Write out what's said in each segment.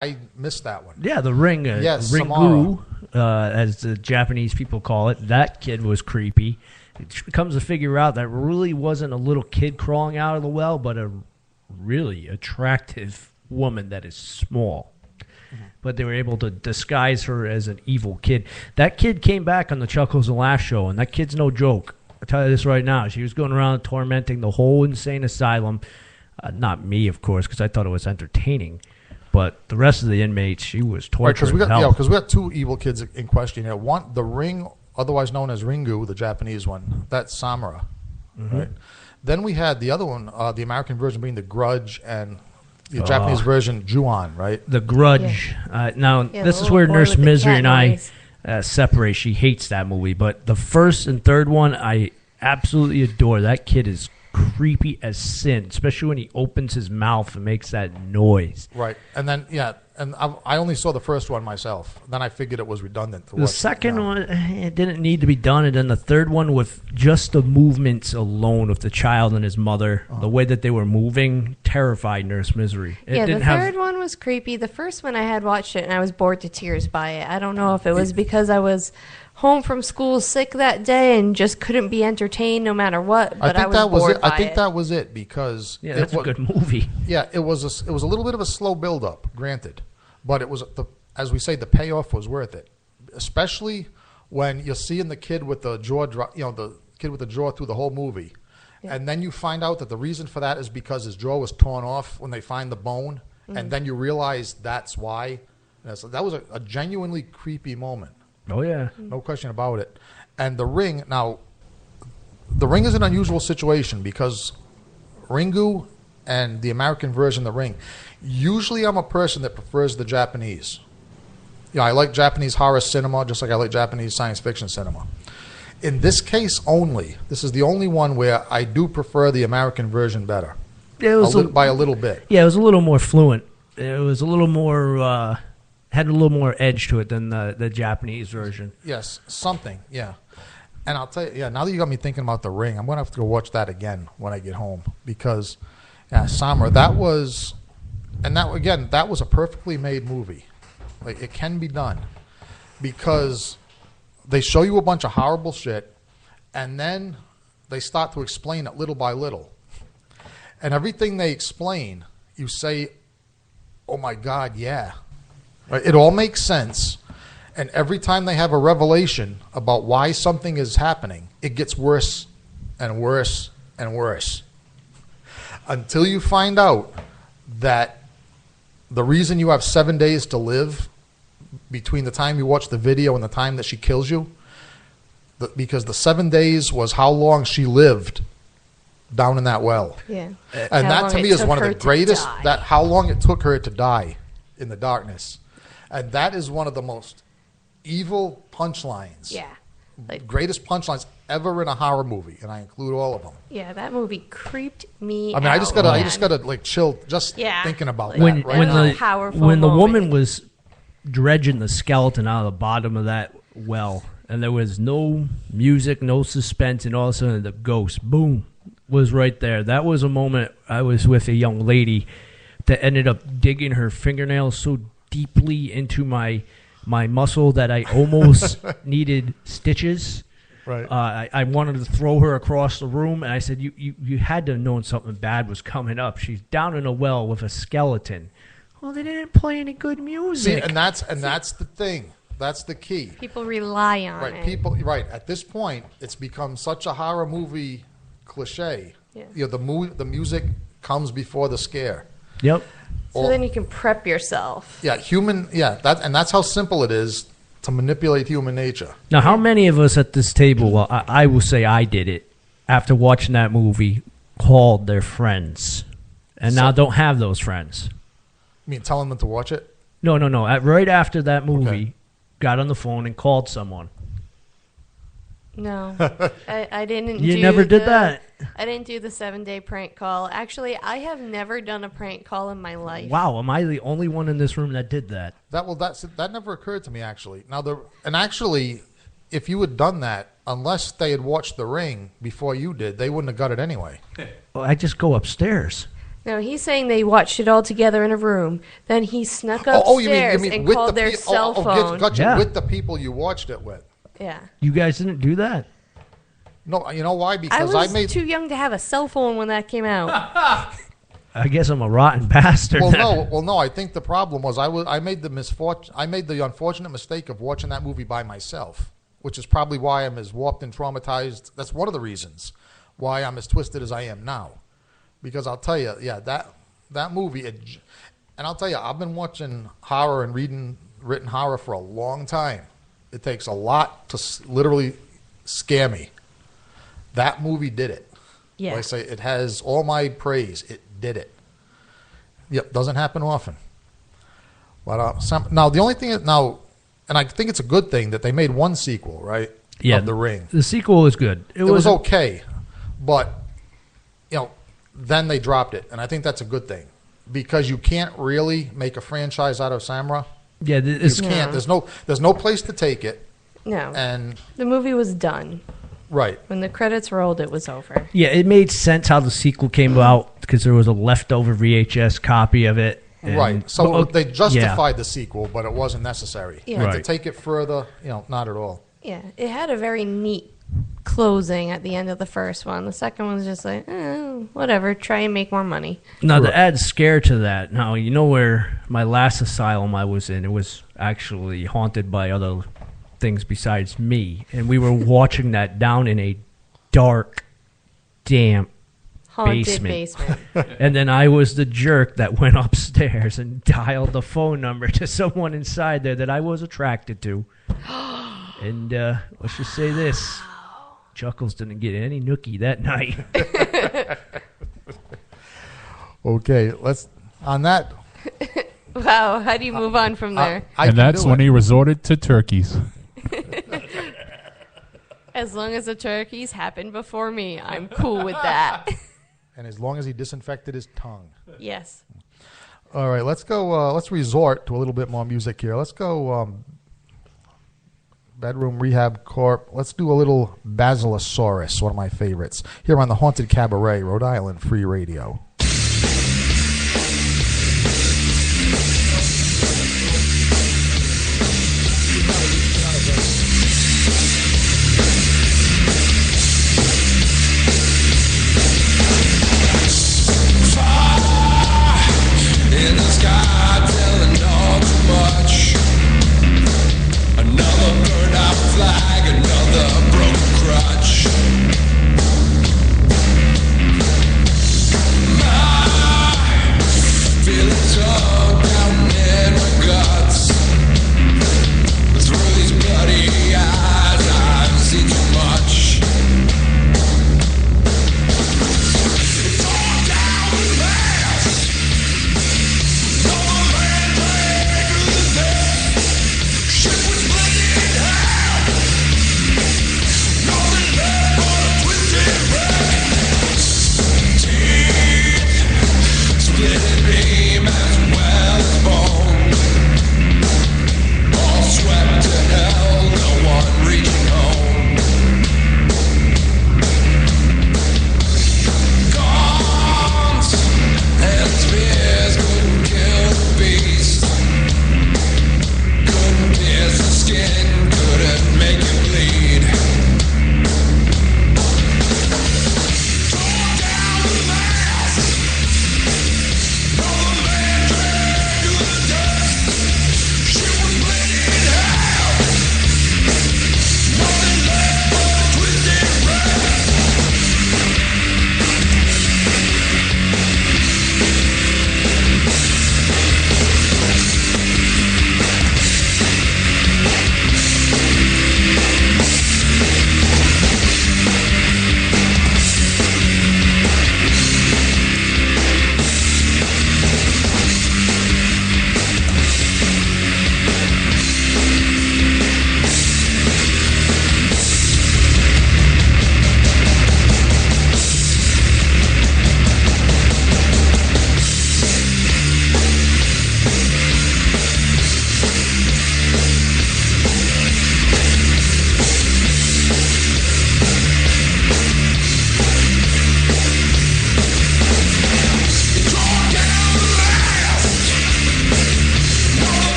I missed that one. Yeah, the Ring. Yes, Ringu, as the Japanese people call it. That kid was creepy. It comes to figure out that really wasn't a little kid crawling out of the well, but a really attractive woman that is small. But they were able to disguise her as an evil kid. That kid came back on the Chuckles and Laugh show, and that kid's no joke. I'll tell you this right now. She was going around tormenting the whole insane asylum. Not me, of course, because I thought it was entertaining. But the rest of the inmates, she was torturing hell. Because we got two evil kids in question here. One, the Ring, otherwise known as Ringu, the Japanese one. That's Samura. Right? Then we had the other one, the American version being the Grudge, and the Japanese version, Ju-on, right? The Grudge. This is where Nurse Misery and I separate. She hates that movie. But the first and third one, I absolutely adore. That kid is creepy as sin, especially when he opens his mouth and makes that noise. Right. And then, and I only saw the first one myself. Then I figured it was redundant. The second one, it didn't need to be done. And then the third one, with just the movements alone of the child and his mother, the way that they were moving, terrified Nurse Misery. The third one was creepy. The first one, I had watched it, and I was bored to tears by it. I don't know if it was because I was home from school sick that day and just couldn't be entertained no matter what, but I was bored by it. I think that was it, because that's a good movie. Yeah, it was a little bit of a slow build-up, granted, but it was, as we say, the payoff was worth it, especially when you're seeing the kid with the jaw, the kid with the jaw through the whole movie, and then you find out that the reason for that is because his jaw was torn off when they find the bone, and then you realize that's why. So that was a genuinely creepy moment. Oh, yeah. No question about it. And the Ring, now, the Ring is an unusual situation because Ringu and the American version, the Ring, usually I'm a person that prefers the Japanese. I like Japanese horror cinema just like I like Japanese science fiction cinema. In this case only, this is the only one where I do prefer the American version better. Yeah, it was by a little bit. Yeah, it was a little more fluent. It was a little more... had a little more edge to it than the Japanese version. Yes, something, yeah. And I'll tell you, now that you got me thinking about the Ring, I'm going to have to go watch that again when I get home. Because, Samura, that was a perfectly made movie. Like, it can be done. Because they show you a bunch of horrible shit, and then they start to explain it little by little. And everything they explain, you say, oh my God, yeah. Right? It all makes sense, and every time they have a revelation about why something is happening, it gets worse and worse and worse. Until you find out that the reason you have 7 days to live between the time you watch the video and the time that she kills you, because the 7 days was how long she lived down in that well. Yeah. And that to me is one of the greatest, how long it took her to die in the darkness. And that is one of the most evil punchlines. Yeah. Greatest punchlines ever in a horror movie, and I include all of them. Yeah, that movie creeped me out. I mean, I just gotta like chill just thinking about that. When the woman was dredging the skeleton out of the bottom of that well, and there was no music, no suspense, and all of a sudden the ghost, boom, was right there. That was a moment. I was with a young lady that ended up digging her fingernails so deeply into my muscle that I almost needed stitches. Right. I wanted to throw her across the room, and I said, "You had to have known something bad was coming up. She's down in a well with a skeleton." Well, they didn't play any good music. See, and that's the thing. That's the key. People rely on it. At this point, it's become such a horror movie cliche. Yeah. The music comes before the scare. Yep. So then you can prep yourself. Yeah, that's how simple it is to manipulate human nature. Now, how many of us at this table, well, I will say I did it, after watching that movie, called their friends, and now don't have those friends? You mean telling them to watch it? No. Right after that movie, got on the phone and called someone. No, I didn't. You never did that? I didn't do the 7-day prank call. Actually, I have never done a prank call in my life. Wow, am I the only one in this room that did that? That never occurred to me, actually. Actually, if you had done that, unless they had watched The Ring before you did, they wouldn't have got it anyway. Well, I just go upstairs. No, he's saying they watched it all together in a room. Then he snuck upstairs and with called the their cell phone. Gotcha, Yeah. with the people you watched it with. Yeah. You guys didn't do that? No, you know why? I Because was I made. too young to have a cell phone when that came out. I guess I'm a rotten bastard. Well, no. I think the problem was I made the unfortunate mistake of watching that movie by myself, which is probably why I'm as warped and traumatized. That's one of the reasons why I'm as twisted as I am now. Because I'll tell you, yeah, that movie, and I'll tell you, I've been watching horror and written horror for a long time. It takes a lot to literally scare me. That movie did it. Yeah. Like I say, it has all my praise. It did it. Yep, doesn't happen often. But now the only thing and I think it's a good thing that they made one sequel, right? Yeah, of The Ring. The sequel is good. It was okay, but then they dropped it, and I think that's a good thing because you can't really make a franchise out of Samra. Yeah, You can't. There's no place to take it, No. and The movie was done. right. When the credits rolled, it was over. Yeah, it made sense how the sequel came about because there was a leftover VHS copy of it. Right. So well, they yeah. justified the sequel, but it wasn't necessary. Yeah. And to Right. take it further, not at all. Yeah. It had a very neat closing at the end of the first one. The second one was just like, whatever, try and make more money. Now, to add scare to that, now, you know where my last asylum I was in, it was actually haunted by other things besides me. And we were watching that down in a dark, damp Haunted basement. And then I was the jerk that went upstairs and dialed the phone number to someone inside there that I was attracted to. And let's just say this. Chuckles didn't get any nookie that night. Okay, on that. Wow, how do you move on from there? I And that's when he resorted to turkeys. As long as the turkeys happened before me, I'm cool with that. And as long as he disinfected his tongue. Yes. All right, let's go. Let's resort to a little bit more music here. Let's go. Bedroom Rehab Corp. Let's do a little Basilosaurus, one of my favorites, here on the Haunted Cabaret, Rhode Island Free Radio. In the sky, telling all too much. Another burned out flag, another broken crutch.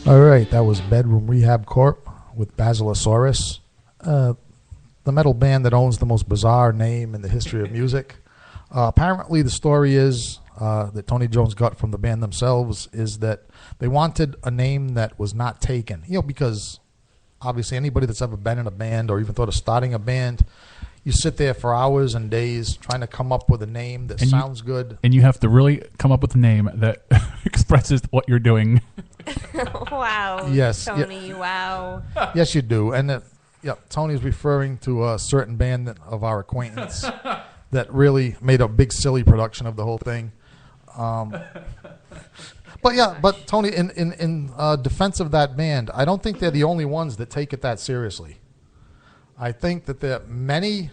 All right, that was Bedroom Rehab Corp with Basilosaurus, the metal band that owns the most bizarre name in the history of music. Apparently, the story is that Tony Jones got from the band themselves is that they wanted a name that was not taken. Because obviously anybody that's ever been in a band or even thought of starting a band, you sit there for hours and days trying to come up with a name that sounds good. And you have to really come up with a name that expresses what you're doing. Wow. Yes. Tony, wow. Yes, you do. And Tony's referring to a certain band of our acquaintance that really made a big silly production of the whole thing. But Tony, in defense of that band, I don't think they're the only ones that take it that seriously. I think that there many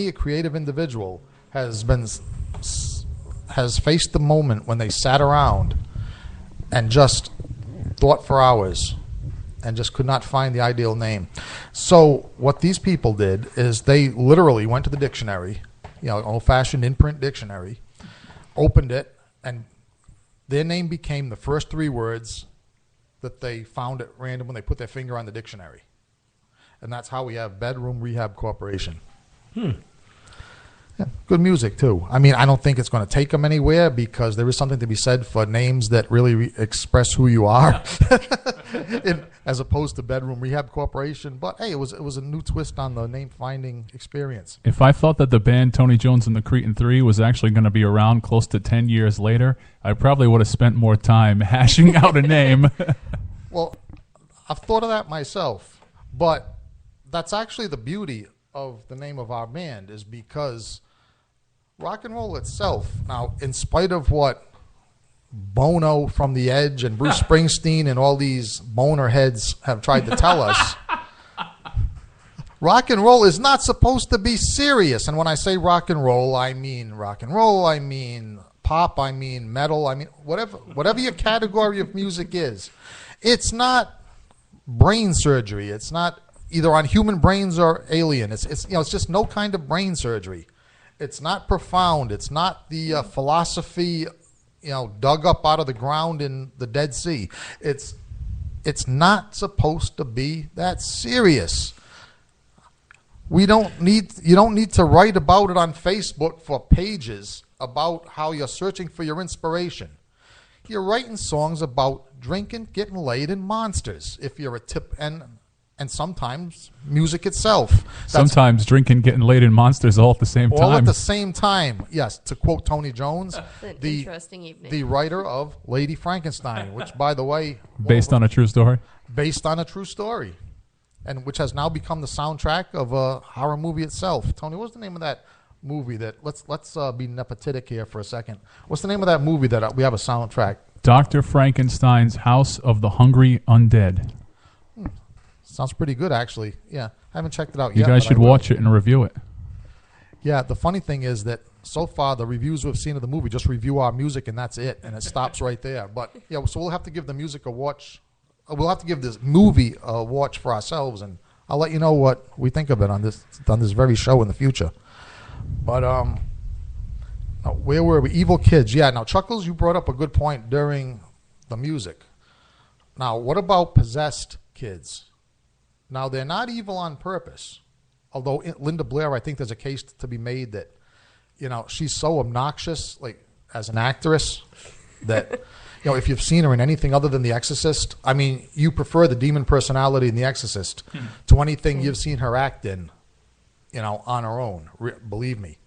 a creative individual has faced the moment when they sat around and just thought for hours and just could not find the ideal name. So what these people did is they literally went to the dictionary, old-fashioned in-print dictionary, opened it, and their name became the first three words that they found at random when they put their finger on the dictionary. And that's how we have Bedroom Rehab Corporation. Yeah, good music, too. I mean, I don't think it's going to take them anywhere because there is something to be said for names that really express who you are, as opposed to Bedroom Rehab Corporation. But, hey, it was a new twist on the name-finding experience. If I thought that the band Tony Jones and the Cretin 3 was actually going to be around close to 10 years later, I probably would have spent more time hashing out a name. Well, I've thought of that myself, but that's actually the beauty of the name of our band is because rock and roll itself, now, in spite of what Bono from The Edge and Bruce Springsteen and all these boner heads have tried to tell us, rock and roll is not supposed to be serious. And when I say rock and roll, I mean pop, I mean metal, I mean whatever your category of music is. It's not brain surgery. It's not either on human brains or alien. It's just no kind of brain surgery. It's not profound. It's not the philosophy, dug up out of the ground in the Dead Sea. It's not supposed to be that serious. You don't need to write about it on Facebook for pages about how you're searching for your inspiration. You're writing songs about drinking, getting laid, and monsters. If you're a tip and sometimes music itself. Sometimes drinking, getting laid, and monsters all at the same time. All at the same time, yes. To quote Tony Jones, interesting evening. The writer of Lady Frankenstein, which, by the way... Based on a true story? Based on a true story, and which has now become the soundtrack of a horror movie itself. Tony, what's the name of that movie that... Let's be nepotistic here for a second. What's the name of that movie that we have a soundtrack? Dr. Frankenstein's House of the Hungry Undead. Sounds pretty good, actually. Yeah, I haven't checked it out yet. You guys should watch it and review it. Yeah, the funny thing is that so far the reviews we've seen of the movie just review our music and that's it, and it stops right there. But yeah, so we'll have to give the music a watch. We'll have to give this movie a watch for ourselves, and I'll let you know what we think of it on this very show in the future. But now, where were we? Evil Kids. Yeah. Now, Chuckles, you brought up a good point during the music. Now, what about possessed kids? Now, they're not evil on purpose, although Linda Blair, I think there's a case to be made that, she's so obnoxious, like, as an actress, that, if you've seen her in anything other than The Exorcist, I mean, you prefer the demon personality in The Exorcist to anything you've seen her act in, on her own, believe me.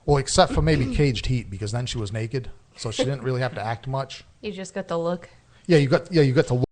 Well, except for maybe Caged Heat, because then she was naked, so she didn't really have to act much. You just got the look. Yeah, you got to look.